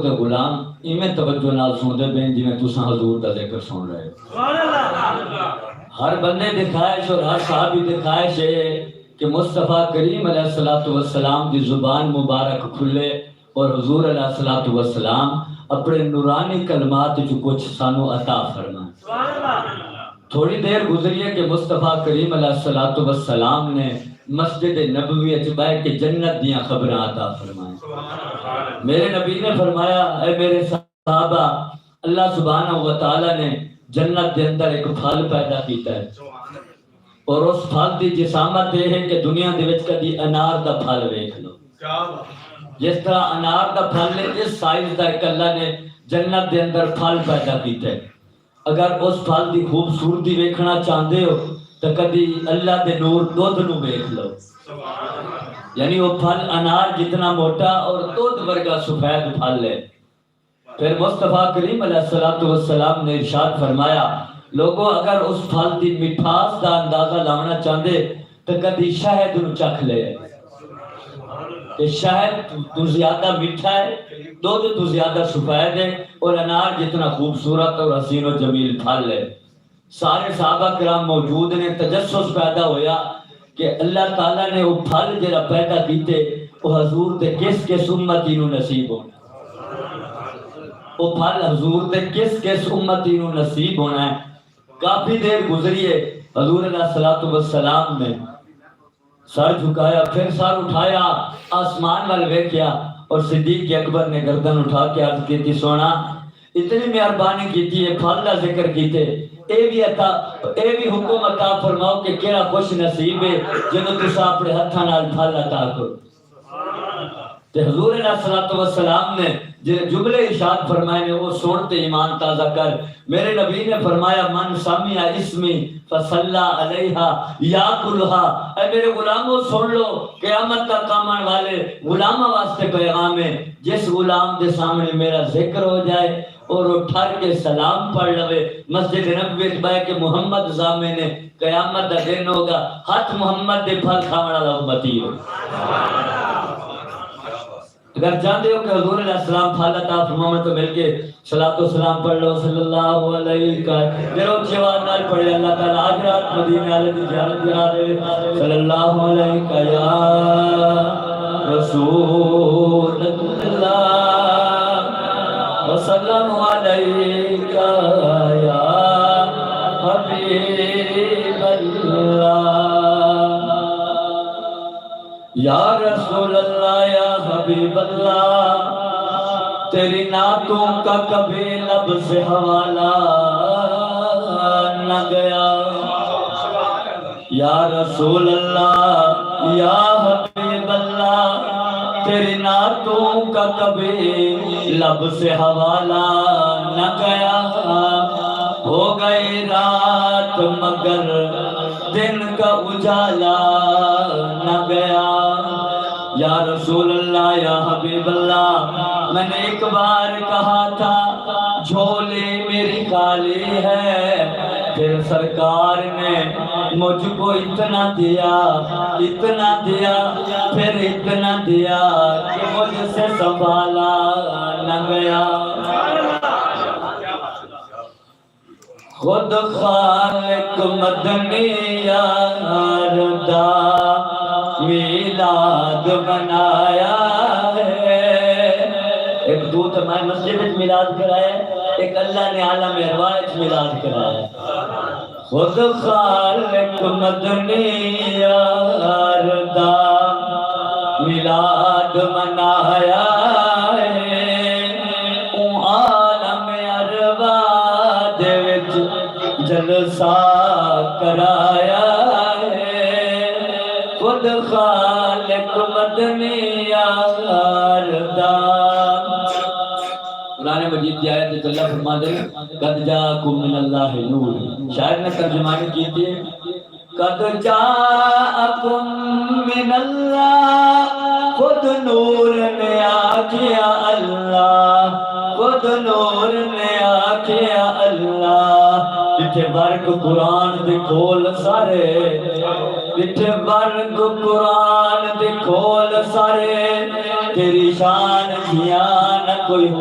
تے غلام ایویں توجہ نال سنتے پے جویں تساں حضور دا ذکر سن رہے ہو۔ ہر بندے دی خواہش اور ہر صحابی دی خواہش ہے کہ مصطفیٰ کریم علیہ الصلوۃ والسلام دی زبان مبارک کھلے اور حضور علیہ الصلوۃ والسلام اپنے نورانی کلمات جو کچھ سانو عطا فرمائے۔ تھوڑی دیر گزری ہے کہ مصطفیٰ کریم علیہ الصلوۃ والسلام نے مسجد نبوی اچ بیٹھ کے جنت دیاں خبراں عطا فرمائیں۔ میرے نبی نے فرمایا اے میرے صحابہ، اللہ سبحانہ و تعالی نے جنت دے اندر ایک پھل پیدا کیتا ہے اور اس پھل دی جسامت یہ ہے کہ دنیا دے وچ کدی انار دا پھل ویکھ لو، جس طرح انار دا پھل ہے اس سائز دا ایک اللہ نے جنت دے اندر پھل پیدا کیتا ہے۔ اگر اس پھل دی خوبصورتی ویکھنا چاہندے ہو تو کدی اللہ دے نور دودھ نو ویکھ لو، یعنی وہ پھل انار جتنا موٹا اور دودھ ورگا سفید پھل ہے۔ پھر مصطفیٰ کریم علیہ الصلوۃ والسلام نے ارشاد فرمایا لوگوں اگر اس پھل دی مٹھاس دا اندازہ لانا چاہندے تو کدی شہد نو چکھ لے کہ شہد تو زیادہ میٹھا ہے، دودھ تو زیادہ سفید ہے اور انار جتنا خوبصورت اور حسین و جمیل پھل ہے۔ سارے صحابہ کرام موجود نے، تجسس پیدا ہویا کہ اللہ تعالیٰ نے وہ پھل جڑا پیدا کیتے وہ حضور دے کس امتی نو نصیب ہونا، وہ پھل حضور دے کس امتی نو نصیب ہونا ہے۔ کافی دیر گزری ہے، حضور علیہ الصلوۃ والسلام نے سر جھکایا، پھر سر اٹھایا، آسمان وال ویکھیا اور صدیق اکبر نے گردن اٹھا کے عرض کی سونا اتنی مہربانی کیتی ہے، پھل دا ذکر کیتے، اے بھی حکم عطا فرماؤ کہ کیڑا خوش نصیب ہے جنوں تساں اپنے ہتھاں نال پھل عطا کرو۔ تے حضور علیہ الصلوۃ والسلام نے جڑے جملے ارشاد فرمائے نے وہ سن تے ایمان تازہ کر۔ میرے نبی نے فرمایا من سمع اسمی فصلی علیہا یاکلھا، اے میرے غلاموں سن لو قیامت تک آمن والے غلاموں واسطے پیغام ہے، جس غلام دے سامنے میرا ذکر ہو جائے اور وہ ٹھر کے سلام پڑھ لوے مسجد نبوی وچ بیٹھ کے محمد زامے نے قیامت دا دن ہوگا ہاتھ محمد دے پھل کھاون والا امتی ہو۔ اگر چاہتے ہو کہ حضور علیہ السلام پھل عطا فرمائیں تو مل کے صلاۃ و سلام پڑھ لو صلی اللہ علیہ وسلم، جڑو اونچی آواز نال پڑھے اللہ تعالی آج رات مدینے والے دی زیارت کرا دے صلی اللہ علیہ وسلم یا رسول اللہ وسلم علیک یا حبیب اللہ یا رسول اللہ یا حبیب اللہ، تیری نعتوں کا کبھی لب سے حوالہ نہ گیا، یا رسول اللہ یا حبیب اللہ، تیری نعتوں کا کبھی لب سے حوالہ نہ گیا، ہو گئی رات مگر دن کا اجالا نہ گیا، یا رسول اللہ یا حبیب اللہ، میں نے ایک بار کہا تھا جھولی میری خالی ہے، پھر سرکار نے مجھ کو اتنا دیا پھر اتنا دیا کہ مجھ سے سنبھالا نہ گیا، خود خالق مدنی یار دا میلاد بنایا ہے۔ ایک دوت ہمارے مسجد میں میلاد کرایا ہے، ایک اللہ نے عالم ارواح میلاد کرایا ہے۔ خود خالق مدنی یار دا میلاد بنایا ہے، اون عالم ارواح دے وچ جلسہ کرایا ہے، خود خالق مدنی یار دا۔ قرآن مجید کی آیت اللہ فرما دے قد جاءکم من اللہ نور، شاعر نے ترجمانی کی تھی قد جاءکم من اللہ، خود نور نے آکیا اللہ، خود نور نے آکیا اللہ، جتھے برق قرآن دے کھول سارے جتھے ورگ قرآن دے کھول سارے تیری شان جیاں نہ کوئی ہو